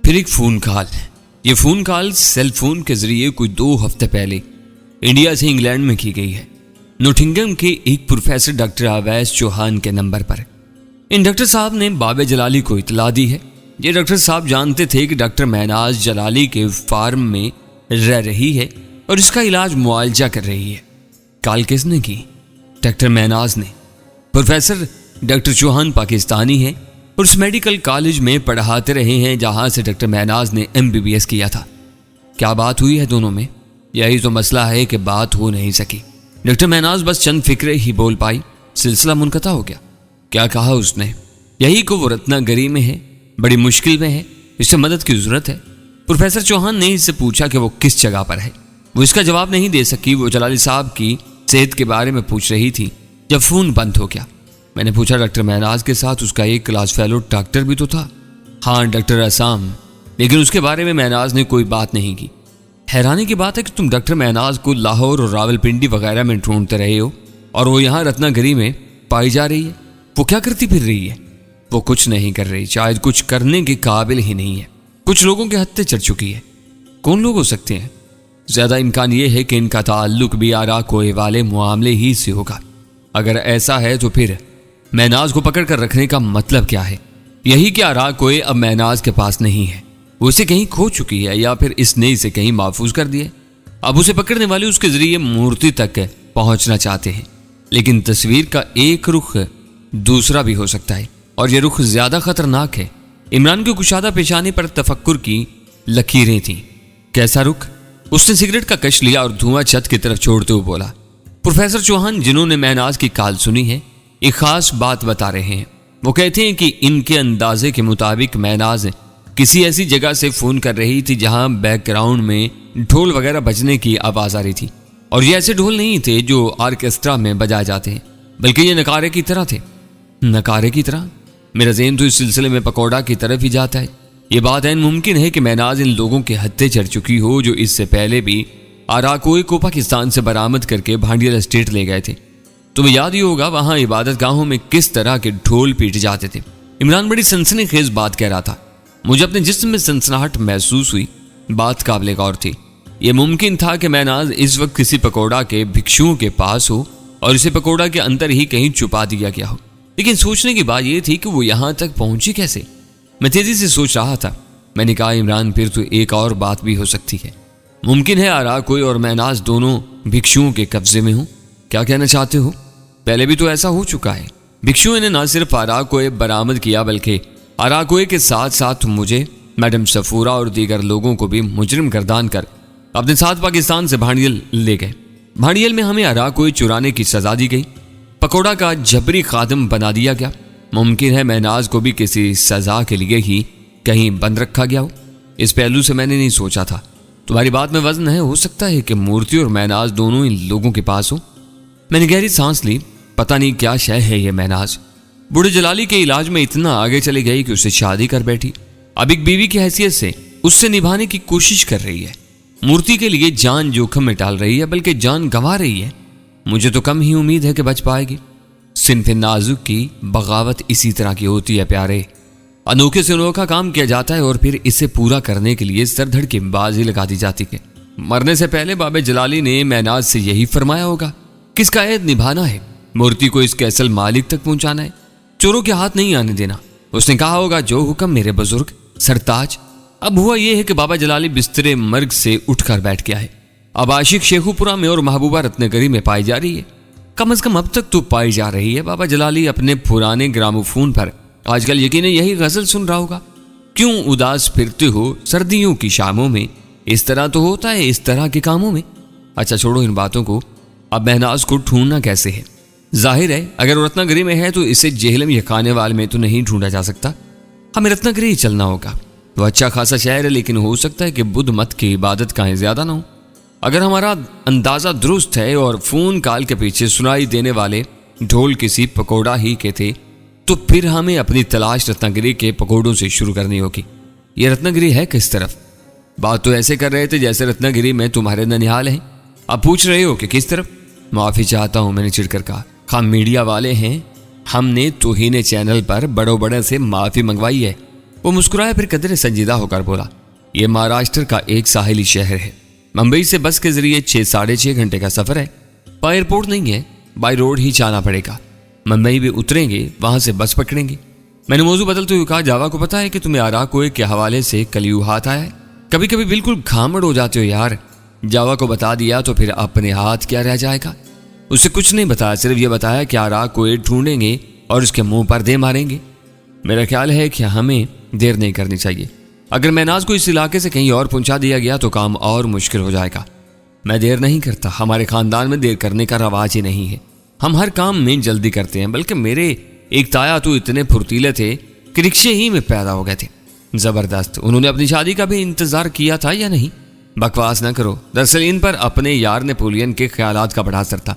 پھر ایک phone call. یہ فون کال سیل فون کے ذریعے کوئی 2 ہفتے پہلے انڈیا سے انگلینڈ میں کی گئی ہے، نوٹنگم کے ایک پروفیسر ڈاکٹر اویس چوہان کے نمبر پر. ان ڈاکٹر صاحب نے بابا جلالی کو اطلاع دی ہے. یہ ڈاکٹر صاحب جانتے تھے کہ ڈاکٹر مہناز جلالی کے فارم میں رہ رہی ہے اور اس کا علاج معالجہ کر رہی ہے. کال کس نے کی؟ ڈاکٹر مہناز نے. پروفیسر ڈاکٹر چوہان پاکستانی ہے اور اس میڈیکل کالج میں پڑھاتے رہے ہیں جہاں سے ڈاکٹر مہناز نے MBBS کیا تھا. کیا بات ہوئی ہے دونوں میں؟ یہی تو مسئلہ ہے کہ بات ہو نہیں سکی. ڈاکٹر مہناز بس چند فکرے ہی بول پائی، سلسلہ منقطع ہو گیا. کیا کہا اس نے؟ یہی کہ وہ رتنا گری میں ہے، بڑی مشکل میں ہے، اس سے مدد کی ضرورت ہے. پروفیسر چوہان نے اس سے پوچھا کہ وہ کس جگہ پر ہے. وہ اس کا جواب نہیں دے سکی. وہ جلالی صاحب کی صحت کے بارے میں پوچھ رہی تھی جب فون بند ہو گیا. میں نے پوچھا ڈاکٹر مہناز کے ساتھ اس کا ایک کلاس فیلو ڈاکٹر بھی تو تھا؟ ہاں، ڈاکٹر اسام، لیکن اس کے بارے میں مہناز نے کوئی بات نہیں کی. حیرانی کی بات ہے کہ تم ڈاکٹر مہناز کو لاہور اور راولپنڈی وغیرہ میں ڈھونڈتے رہے ہو اور وہ یہاں رتنا گری میں پائی جا رہی ہے. وہ کیا کرتی پھر رہی ہے؟ وہ کچھ نہیں کر رہی، شاید کچھ کرنے کے قابل ہی نہیں ہے. کچھ لوگوں کے ہتھے چڑھ چکی ہے. کون لوگ ہو سکتے ہیں؟ زیادہ امکان یہ ہے کہ ان کا تعلق بھی اراکوئے والے معاملے ہی سے ہوگا. اگر ایسا ہے تو پھر مہناز کو پکڑ کر رکھنے کا مطلب کیا ہے؟ یہی کہ اراکوئے اب مہناز کے پاس نہیں ہے، وہ اسے کہیں کھو چکی ہے یا پھر اس نے اسے کہیں محفوظ کر دیا. اب اسے پکڑنے والے اس کے ذریعے مورتی تک پہنچنا چاہتے ہیں. لیکن تصویر کا ایک رخ دوسرا بھی ہو سکتا ہے اور یہ رخ زیادہ خطرناک ہے. عمران کے کشادہ پیشانی پر تفکر کی لکیریں تھیں. کیسا رخ؟ اس نے سگریٹ کا کش لیا اور دھواں چھت کی طرف چھوڑتے ہوئے بولا. پروفیسر چوہان جنہوں نے مہناز کی کال سنی ہے ایک خاص بات بتا رہے ہیں. وہ کہتے ہیں کہ ان کے اندازے کے مطابق مہناز کسی ایسی جگہ سے فون کر رہی تھی جہاں بیک گراؤنڈ میں ڈھول وغیرہ بجنے کی آواز آ رہی تھی. اور یہ ایسے ڈھول نہیں تھے جو آرکیسٹرا میں بجائے جاتے ہیں، بلکہ یہ نکارے کی طرح تھے. نکارے کی طرح؟ میرا ذہن تو اس سلسلے میں پکوڑا کی طرف ہی جاتا ہے. یہ بات عین ممکن ہے کہ مہناز ان لوگوں کے ہتھے چڑھ چکی ہو جو اس سے پہلے بھی اراکوئے کو پاکستان سے برآمد کر کے بھانڈیل اسٹیٹ لے گئے تھے. تمہیں یاد ہی ہوگا وہاں عبادت گاہوں میں کس طرح کے ڈھول پیٹ جاتے تھے. عمران بڑی سنسنی خیز بات کہہ رہا تھا. مجھے اپنے جسم میں سنسناہٹ محسوس ہوئی. بات قابل غور تھی. یہ ممکن تھا کہ مہناز اس وقت کسی پکوڑا کے بھکشوؤں کے پاس ہو اور اسے پکوڑا کے اندر ہی کہیں چھپا دیا گیا ہو. لیکن سوچنے کی بات یہ تھی کہ وہ یہاں تک پہنچی کیسے؟ میں تیزی سے سوچ رہا تھا. میں نے کہا عمران پھر تو ایک اور بات بھی ہو سکتی ہے. ممکن ہے اراکوئے اور مہناز دونوں بھکشوؤں کے قبضے میں ہوں. کیا کہنا چاہتے ہو؟ پہلے بھی تو ایسا ہو چکا ہے. بھکشوؤں نے نہ صرف اراکوئے برآمد کیا بلکہ اراکوئے کے ساتھ ساتھ مجھے، میڈم صفورہ اور دیگر لوگوں کو بھی مجرم گردان کر اپنے ساتھ پاکستان سے بھانڈیل لے گئے. بھانڈیل میں ہمیں اراکوئے چرانے کی سزا دی گئی، پکوڑا کا جبری خادم بنا دیا گیا. ممکن ہے مہناز کو بھی کسی سزا کے لیے ہی کہیں بند رکھا گیا ہو. اس پہلو سے میں نے نہیں سوچا تھا. تمہاری بات میں وزن ہے. ہو سکتا ہے کہ مورتی اور مہناز دونوں ان لوگوں کے پاس ہو. میں نے گہری سانس لی. پتہ نہیں کیا شے ہے یہ مہناز. بوڑھے جلالی کے علاج میں اتنا آگے چلی گئی کہ اسے شادی کر بیٹھی. اب ایک بیوی کی حیثیت سے اس سے نبھانے کی کوشش کر رہی ہے. مورتی کے لیے جان جوخم میں ڈال رہی ہے، بلکہ جان گنوا رہی ہے. مجھے تو کم ہی امید ہے کہ بچ پائے گی. صنف نازک کی بغاوت اسی طرح کی ہوتی ہے پیارے. انوکھے سے انوکھا کام کیا جاتا ہے اور پھر اسے پورا کرنے کے لیے سر دھڑ کی بازی لگا دی جاتی ہے. مرنے سے پہلے بابا جلالی نے مہناز سے یہی فرمایا ہوگا. کس کا عہد نبھانا ہے؟ مورتی کو اس کے اصل مالک تک پہنچانا ہے، چوروں کے ہاتھ نہیں آنے دینا. اس نے کہا ہوگا جو حکم میرے بزرگ سرتاج. اب ہوا یہ ہے کہ بابا جلالی بستر مرگ سے اٹھ کر بیٹھ گیا ہے. اب عاشق شیخو پورہ میں اور محبوبہ رتنا گری میں پائی جا رہی ہے. کم از کم اب تک تو پائی جا رہی ہے. بابا جلالی اپنے پرانے گراموفون پر آج کل یقیناً یہی غزل سن رہا ہوگا. کیوں اداس پھرتے ہو سردیوں کی شاموں میں، اس طرح تو ہوتا ہے اس طرح کے کاموں میں. اچھا چھوڑو ان باتوں کو. اب مہناز کو ڈھونڈنا کیسے ہے؟ ظاہر ہے اگر وہ رتنا گری میں ہے تو اسے جہلم یا خانےوال میں تو نہیں ڈھونڈا جا سکتا. ہمیں رتنا گری ہی چلنا ہوگا. وہ اچھا خاصا شہر ہے، لیکن ہو سکتا ہے کہ بدھ مت کی عبادت کہیں زیادہ نہ ہو. اگر ہمارا اندازہ درست ہے اور فون کال کے پیچھے سنائی دینے والے ڈھول کسی پکوڑا ہی کے تھے تو پھر ہمیں اپنی تلاش رتنا گری کے پکوڑوں سے شروع کرنی ہوگی. یہ رتنا گری ہے کس طرف؟ بات تو ایسے کر رہے تھے جیسے رتنا گری میں تمہارے ننیال ہیں. اب پوچھ رہے ہو کہ کس طرف؟ معافی چاہتا ہوں، میں نے چڑ کر کہا. ہم میڈیا والے ہیں، ہم نے توہین چینل پر بڑوں بڑے سے معافی منگوائی ہے. وہ مسکرایا پھر قدرے سنجیدہ ہو کر بولا، یہ مہاراشٹر کا ایک ساحلی شہر ہے، ممبئی سے بس کے ذریعے 6-6.5 گھنٹے کا سفر ہے، ایئرپورٹ نہیں ہے، بائی روڈ ہی جانا پڑے گا، ممبئی بھی اتریں گے، وہاں سے بس پکڑیں گے۔ میں نے موضوع بدلتے ہوئے کہا، جاوا کو پتا ہے کہ تمہیں اراکوئے کے حوالے سے کلیو ہاتھ آیا ہے؟ کبھی کبھی بالکل گھامڑ ہو جاتے ہو یار۔ جاوا کو بتا دیا تو پھر اپنے ہاتھ کیا رہ جائے گا؟ اسے کچھ نہیں بتایا، صرف یہ بتایا کہ اراکوئے ڈھونڈیں گے اور اس کے منہ پر دے ماریں گے۔ میرا خیال ہے کہ ہمیں دیر نہیں کرنی چاہیے، اگر میناز کو اس علاقے سے کہیں اور پہنچا دیا گیا تو کام اور مشکل ہو جائے گا۔ میں دیر نہیں کرتا، ہمارے خاندان میں دیر کرنے کا رواج ہی نہیں ہے، ہم ہر کام میں جلدی کرتے ہیں، بلکہ میرے ایک تایا تو اتنے پھرتیلے تھے کہ رکشے ہی میں پیدا ہو گئے تھے۔ زبردست، انہوں نے اپنی شادی کا بھی انتظار کیا تھا یا نہیں؟ بکواس نہ کرو، دراصل ان پر اپنے یار نیپولین کے خیالات کا بڑا اثر تھا،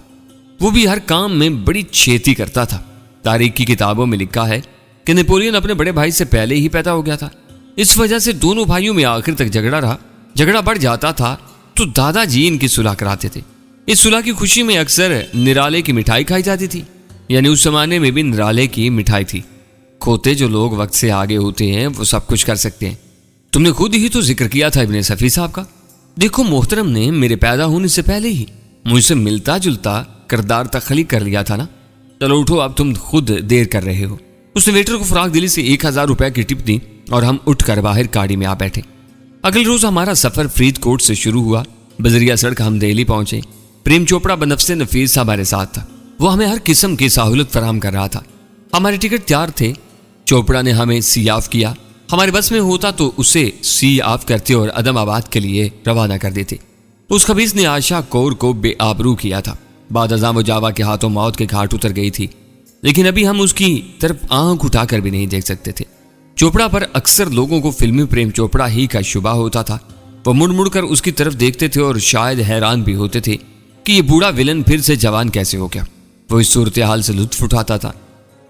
وہ بھی ہر کام میں بڑی چھیتی کرتا تھا۔ تاریخ کی کتابوں میں لکھا ہے کہ نیپولین اپنے بڑے بھائی سے پہلے ہی پیدا ہو گیا تھا، اس وجہ سے دونوں بھائیوں میں آخر تک جھگڑا رہا۔ جھگڑا بڑھ جاتا تھا تو دادا جی ان کی صلح کراتے تھے، اس صلح کی خوشی میں اکثر نرالے کی مٹھائی کھائی جاتی تھی، یعنی اس زمانے میں بھی نرالے کی مٹھائی تھی۔ کھوتے جو لوگ وقت سے آگے ہوتے ہیں وہ سب کچھ کر سکتے ہیں، تم نے خود ہی تو ذکر کیا تھا ابن صفی صاحب کا۔ دیکھو محترم نے میرے پیدا ہونے سے پہلے ہی مجھ سے ملتا جلتا کردار تخلیق کر لیا تھا نا۔ چلو اٹھو، اب تم خود دیر کر رہے ہو۔ اس نے ویٹر کو فراق دلی سے 1000 روپے کی ٹپ دی اور ہم اٹھ کر باہر گاڑی میں آ بیٹھے۔ اگلے روز ہمارا سفر فرید کوٹ سے شروع ہوا، بذریعہ سڑک ہم دہلی پہنچے۔ پریم چوپڑا بنفس نفیس ہمارے ساتھ تھا، وہ ہمیں ہر قسم کی سہولت فراہم کر رہا تھا۔ ہمارے ٹکٹ تیار تھے، چوپڑا نے ہمیں سی آف کیا، ہمارے بس میں ہوتا تو اسے سی آف کرتے اور عدم آباد کے لیے روانہ کر دیتے۔ اس خبیث نے آشا کور کو بے آبرو کیا تھا، بعد ازاں وہ جاوا کے ہاتھوں موت کے گھاٹ اتر گئی تھی، لیکن ابھی ہم اس کی طرف آنکھ اٹھا کر بھی نہیں دیکھ سکتے تھے۔ چوپڑا پر اکثر لوگوں کو فلمی پریم چوپڑا ہی کا شبہ ہوتا تھا، وہ مڑ مڑ کر اس کی طرف دیکھتے تھے اور شاید حیران بھی ہوتے تھے کہ یہ بوڑھا ولن پھر سے جوان کیسے ہو گیا۔ وہ اس صورتحال سے لطف اٹھاتا تھا۔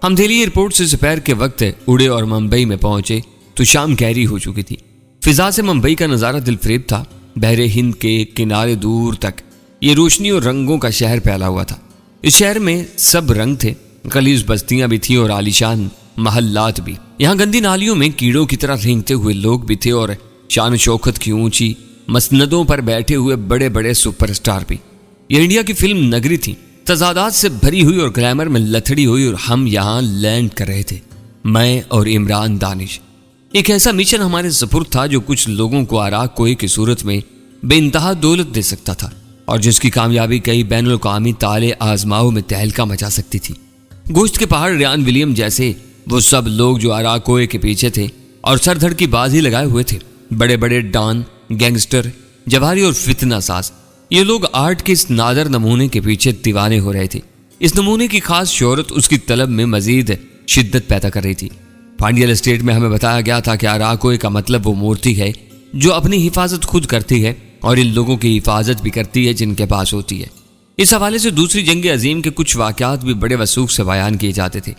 ہم دہلی ایئرپورٹ سے دوپہر کے وقت اڑے اور ممبئی میں پہنچے تو شام گہری ہو چکی تھی۔ فضا سے ممبئی کا نظارہ دل فریب تھا، بحر ہند کے کنارے دور تک یہ روشنی اور رنگوں کا شہر پھیلا ہوا تھا۔ اس شہر میں سب رنگ تھے، غلیظ بستیاں بھی تھیں اور عالیشان محلات بھی۔ یہاں گندی نالیوں میں کیڑوں کی طرح رینگتے ہوئے لوگ بھی تھے اور شان و شوکت کی اونچی مسندوں پر بیٹھے ہوئے بڑے بڑے سپر سٹار بھی۔ یہ انڈیا کی فلم نگری تھی، تضادات سے بھری ہوئی اور گلیمر میں لتھڑی ہوئی، اور ہم یہاں لینڈ کر رہے تھے، میں اور عمران دانش۔ ایک ایسا مشن ہمارے سپرد تھا جو کچھ لوگوں کو اراکوئے کی صورت میں بے انتہا دولت دے سکتا تھا، اور جس کی کامیابی کئی بین الاقوامی تالے آزماؤں میں تہلکہ مچا سکتی تھی۔ گوشت کے پہاڑ ریان ولیم جیسے وہ سب لوگ جو اراکوئے کے پیچھے تھے اور سر دھڑ کی بازی لگائے ہوئے تھے، بڑے بڑے ڈان، گینگسٹر، جواری اور فتنہ ساز، یہ لوگ آرٹ کے اس نادر نمونے کے پیچھے دیوانے ہو رہے تھے۔ اس نمونے کی خاص شہرت اس کی طلب میں مزید شدت پیدا کر رہی تھی۔ پانڈیل اسٹیٹ میں ہمیں بتایا گیا تھا کہ اراکوئے کا مطلب وہ مورتی ہے جو اپنی حفاظت خود کرتی ہے اور ان لوگوں کی حفاظت بھی کرتی ہے جن کے پاس ہوتی ہے۔ اس حوالے سے دوسری جنگ عظیم کے کچھ واقعات بھی بڑے وثوق سے بیان کیے جاتے تھے۔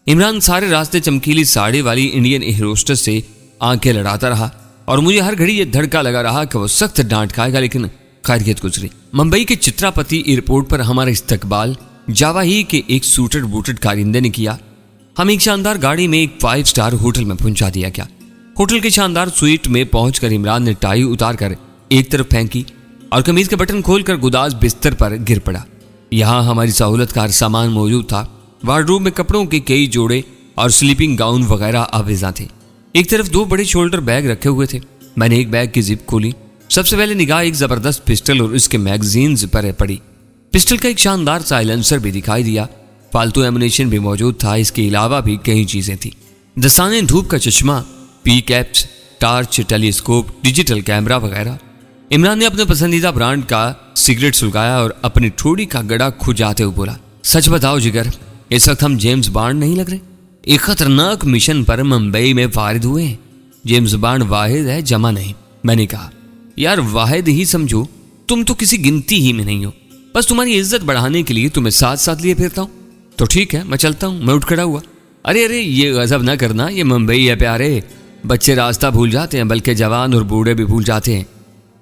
عمران سارے راستے چمکیلی ساڑی والی انڈین ایئر ہوسٹس سے آنکھیں لڑاتا رہا، اور مجھے ہر گھڑی یہ دھڑکا لگا رہا کہ وہ سخت ڈانٹ کھائے گا، لیکن خیریت گزری۔ ممبئی کے چتراپتی ایئرپورٹ پر ہمارا استقبال جاوا ہی کے ایک سوٹڈ بوٹڈ کارندے نے کیا۔ ہم ایک شاندار گاڑی میں ایک 5 سٹار ہوٹل میں پہنچا دیا گیا۔ ہوٹل کے شاندار سویٹ میں پہنچ کر عمران نے ٹائی اتار کر ایک طرف پھینکی اور قمیض کے بٹن کھول کر گداز بستر پر گر پڑا۔ یہاں ہماری سہولت کا ہر سامان موجود تھا، وارڈروب میں کپڑوں کے کئی جوڑے اور سلیپنگ گاؤن وغیرہ آویزاں تھے۔ ایک طرف 2 بڑے شولڈر بیگ رکھے ہوئے تھے۔ میں نے ایک بیگ کی زپ کھولی، سب سے پہلے نگاہ ایک زبردست پسٹل اور اس کے میگزینز پر پڑی۔ پسٹل کا ایک شاندار سائلنسر بھی دکھائی دیا، فالتو ایمونیشن بھی موجود تھا، اس کے علاوہ بھی کئی چیزیں تھیں، دستانے دھوپ کا چشمہ، پی کیپس، ٹارچ، ٹیلی اسکوپ، ڈیجیٹل کیمرہ وغیرہ۔ عمران نے اپنے پسندیدہ برانڈ کا سگریٹ سلگایا اور اپنی ٹھوڑی کا گڑا کھجاتے ہوئے بولا، سچ بتاؤ جگر، اس وقت ہم جیمز بانڈ نہیں لگ رہے؟ ایک خطرناک مشن پر ممبئی میں وارد ہوئے ہیں۔ جیمز بانڈ واحد ہے، جمع نہیں۔ میں نے کہا، یار واحد ہی سمجھو، تم تو کسی گنتی ہی میں نہیں ہو، بس تمہاری عزت بڑھانے کے لیے تمہیں ساتھ ساتھ لیے پھرتا ہوں۔ تو ٹھیک ہے، میں چلتا ہوں۔ میں اٹھ کھڑا ہوا۔ ارے یہ غضب نہ کرنا، یہ ممبئی ہے پیارے، بچے راستہ بھول جاتے ہیں، بلکہ جوان اور بوڑھے بھی بھول جاتے ہیں۔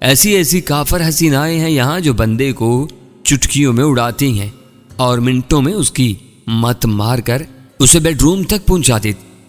ایسی کافر حسینائیں ہیں یہاں جو بندے کو چٹکیوں میں اڑاتی ہیں اور منٹوں میں اس کی مت مار کر اسے بیڈ روم تک پہنچا دیتی۔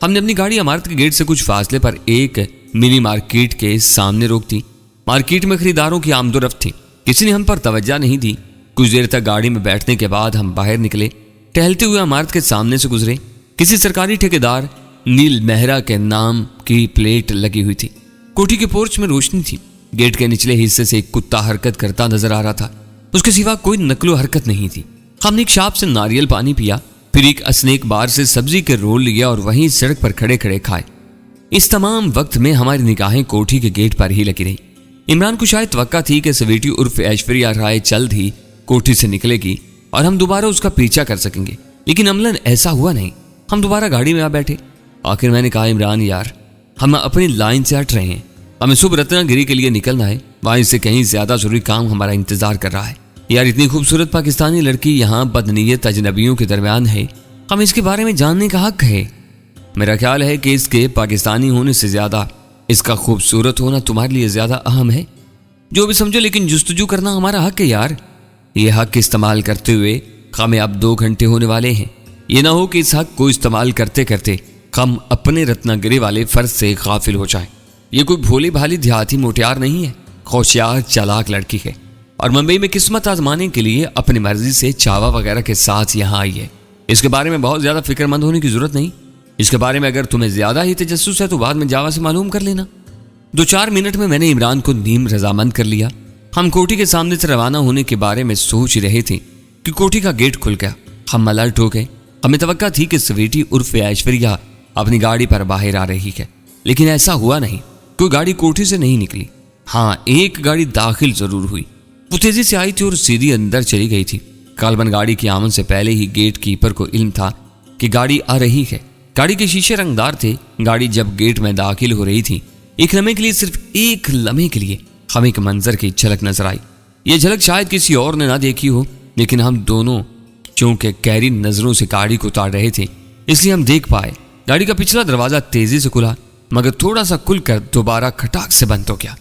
ہم نے اپنی گاڑی عمارت کے گیٹ سے کچھ فاصلے پر ایک منی مارکیٹ کے سامنے روک دی۔ مارکیٹ میں خریداروں کی آمد و رفت تھی، کسی نے ہم پر توجہ نہیں دی۔ کچھ دیر تک گاڑی میں بیٹھنے کے بعد ہم باہر نکلے، ٹہلتے ہوئے عمارت کے سامنے سے گزرے۔ کسی سرکاری ٹھیکیدار نیل مہرا کے نام کی پلیٹ لگی ہوئی تھی۔ کوٹھی کے پورچ میں روشنی تھی۔ گیٹ کے نچلے حصے سے ایک کتا حرکت کرتا نظر آ رہا تھا، اس کے سوا کوئی نقل و حرکت نہیں تھی۔ ہم نے ایک شاپ سے ناریل پانی پیا، پھر ایک اسنیک بار سے سبزی کے رول لیا اور وہیں سڑک پر کھڑے کھڑے کھائے۔ اس تمام وقت میں ہماری نگاہیں کوٹھی کے گیٹ پر ہی لگی رہی۔ عمران کو شاید توقع تھی کہ سویٹی عرف ایشوریا رائے جلد ہی کوٹھی سے نکلے گی اور ہم دوبارہ اس کا پیچھا کر سکیں گے، لیکن عملاً ایسا ہوا نہیں۔ ہم دوبارہ گاڑی میں آ بیٹھے۔ آخر میں نے کہا، عمران یار، ہم اپنی لائن سے ہٹ رہے ہیں، ہمیں صبح رتنا گری کے لیے نکلنا ہے، وہاں اس سے کہیں زیادہ ضروری کام ہمارا انتظار کر رہا ہے۔ یار، اتنی خوبصورت پاکستانی لڑکی یہاں بدنیت اجنبیوں کے درمیان ہے، ہم اس کے بارے میں جاننے کا حق ہے۔ میرا خیال ہے کہ اس کے پاکستانی ہونے سے زیادہ اس کا خوبصورت ہونا تمہارے لیے زیادہ اہم ہے۔ جو بھی سمجھو، لیکن جستجو کرنا ہمارا حق ہے یار۔ یہ حق استعمال کرتے ہوئے ہمیں اب 2 گھنٹے ہونے والے ہیں۔ یہ نہ ہو کہ اس حق کو استعمال کرتے کرتے ہم اپنے رتنا گری والے فرض سے غافل ہو جائیں۔ یہ کوئی بھولی بھالی دیہاتی موٹیار نہیں ہے، ہوشیار چالاک لڑکی ہے، اور ممبئی میں قسمت آزمانے کے لیے اپنی مرضی سے چاوا وغیرہ کے ساتھ یہاں آئی ہے۔ اس کے بارے میں بہت زیادہ فکر مند ہونے کی ضرورت نہیں۔ اس کے بارے میں اگر تمہیں زیادہ ہی تجسس ہے تو بعد میں جاوا سے معلوم کر لینا۔ 2-4 منٹ میں نے عمران کو نیم رضامند کر لیا۔ ہم کوٹھی کے سامنے سے روانہ ہونے کے بارے میں سوچ رہے تھے کہ کوٹھی کا گیٹ کھل گیا۔ ہم الرٹ ہو گئے۔ ہمیں توقع تھی کہ سویٹی عرف ایشوریا اپنی گاڑی پر باہر آ رہی ہے، لیکن ایسا ہوا نہیں۔ کوئی گاڑی کوٹھی سے نہیں نکلی۔ ہاں، ایک گاڑی داخل ضرور ہوئی۔ وہ تیزی سے آئی تھی اور سیدھی اندر چلی گئی تھی۔ غالباً گاڑی کی آمد سے پہلے ہی گیٹ کیپر کو علم تھا کہ گاڑی آ رہی ہے۔ گاڑی کے شیشے رنگدار تھے۔ گاڑی جب گیٹ میں داخل ہو رہی تھی، ایک لمحے کے لیے، صرف ایک لمحے کے لیے، ہمیں ایک منظر کی جھلک نظر آئی۔ یہ جھلک شاید کسی اور نے نہ دیکھی ہو، لیکن ہم دونوں چونکہ گہری نظروں سے گاڑی کو اتار رہے تھے، اس لیے ہم دیکھ پائے۔ گاڑی کا پچھلا دروازہ تیزی سے کھلا، مگر تھوڑا سا کھل کر دوبارہ کھٹاک سے بند ہو گیا۔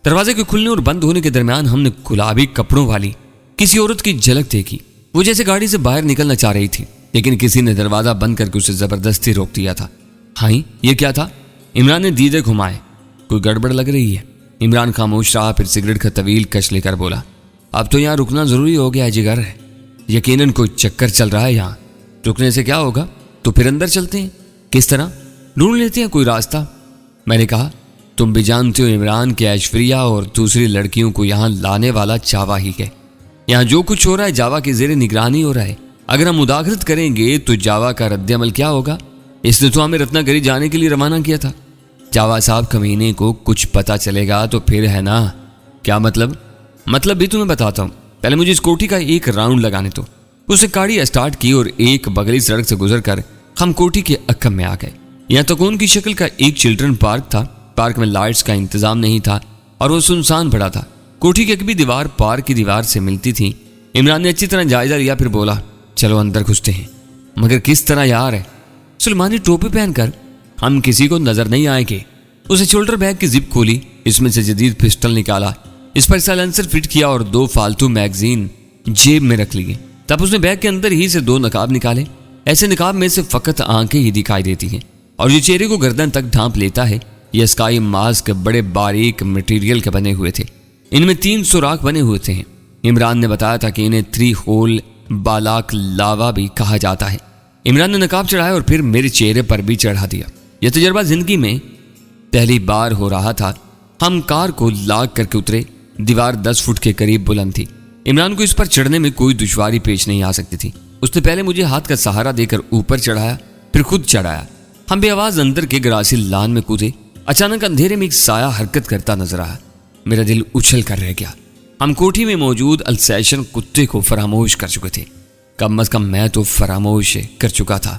دروازے کے کھلنے اور بند ہونے کے درمیان ہم نے گلابی کپڑوں والی کسی عورت کی جھلک دیکھی۔ وہ جیسے گاڑی سے باہر نکلنا چاہ رہی تھی، لیکن کسی نے دروازہ بند کر کے اسے زبردستی روک دیا تھا۔ ہاں، یہ کیا تھا؟ عمران نے دیدے گھمائے۔ کوئی گڑبڑ لگ رہی ہے۔ عمران خاموش رہا، پھر سگریٹ کا طویل کش لے کر بولا، اب تو یہاں رکنا ضروری ہو گیا ہے جگر۔ یقیناً کوئی چکر چل رہا ہے یہاں۔ رکنے سے کیا ہوگا؟ تو پھر اندر چلتے ہیں۔ کس طرح؟ ڈھونڈ لیتے ہیں کوئی راستہ۔ میں نے کہا، تم بھی جانتے ہو عمران کہ ایشوریا اور دوسری لڑکیوں کو یہاں لانے والا جاوا ہی ہے۔ یہاں جو کچھ ہو رہا ہے جاوا کی زیر نگرانی ہو رہا ہے۔ اگر ہم مداخلت کریں گے تو جاوا کا رد عمل کیا ہوگا؟ اس نے تو ہمیں رتنا گری جانے کے لیے روانہ کیا تھا۔ جاوا صاحب کمینے کو کچھ پتہ چلے گا تو پھر ہے نا۔ کیا مطلب؟ مطلب بھی تمہیں بتاتا ہوں، پہلے مجھے اس کوٹھی کا ایک راؤنڈ لگانے دو۔ اس نے گاڑی اسٹارٹ کی اور ایک بغلی سڑک سے گزر کر ہم کوٹھی کے عقب میں آ گئے۔ یہاں تکون کی شکل کا ایک چلڈرن پارک تھا۔ پارک میں لائٹس کا انتظام نہیں تھا اور وہ سنسان پڑا تھا۔ کوٹھی کی ایک بھی دیوار پارک کی دیوار سے ملتی تھی۔ عمران نے اچھی طرح جائزہ لیا، پھر بولا، چلو اندر گھستے ہیں۔ مگر کس طرح یار؟ ہے سلمانی ٹوپی پہن کر ہم کسی کو نظر نہیں آئے گے۔ اسے شولڈر بیگ کی زپ کھولی، اس میں سے جدید پسٹل نکالا، اس پر سائلنسر فٹ کیا اور 2 فالتو میگزین جیب میں رکھ لیے۔ تب اس نے بیگ کے اندر ہی سے 2 نقاب نکالے۔ ایسے نقاب میں سے فقط آنکھیں ہی دکھائی دیتی ہیں اور یہ چہرے کو گردن تک ڈھانپ لیتا ہے۔ یہ اسکائی ماسک بڑے باریک مٹیریل کے بنے ہوئے تھے۔ ان میں 3 سوراخ بنے ہوئے تھے۔ عمران نے بتایا تھا کہ انہیں 3 ہول بالاک لاوا بھی کہا جاتا ہے۔ عمران نے نقاب چڑھایا اور پھر میرے چہرے پر بھی چڑھا دیا۔ یہ تجربہ زندگی میں پہلی بار ہو رہا تھا۔ ہم کار کو لاگ کر کے اترے۔ دیوار 10 فٹ کے قریب بلند تھی۔ عمران کو اس پر چڑھنے میں کوئی دشواری پیش نہیں آ سکتی تھی۔ اس نے پہلے مجھے ہاتھ کا سہارا دے کر اوپر چڑھایا، پھر خود چڑھایا۔ ہم بے آواز اندر کے گراسی لان میں کودے۔ اچانک اندھیرے میں ایک سایہ حرکت کرتا نظر آیا۔ میرا دل اچھل کر رہ گیا۔ ہم کوٹھی میں موجود السیشن کتے کو فراموش کر چکے تھے۔ کم از کم میں تو فراموش کر چکا تھا۔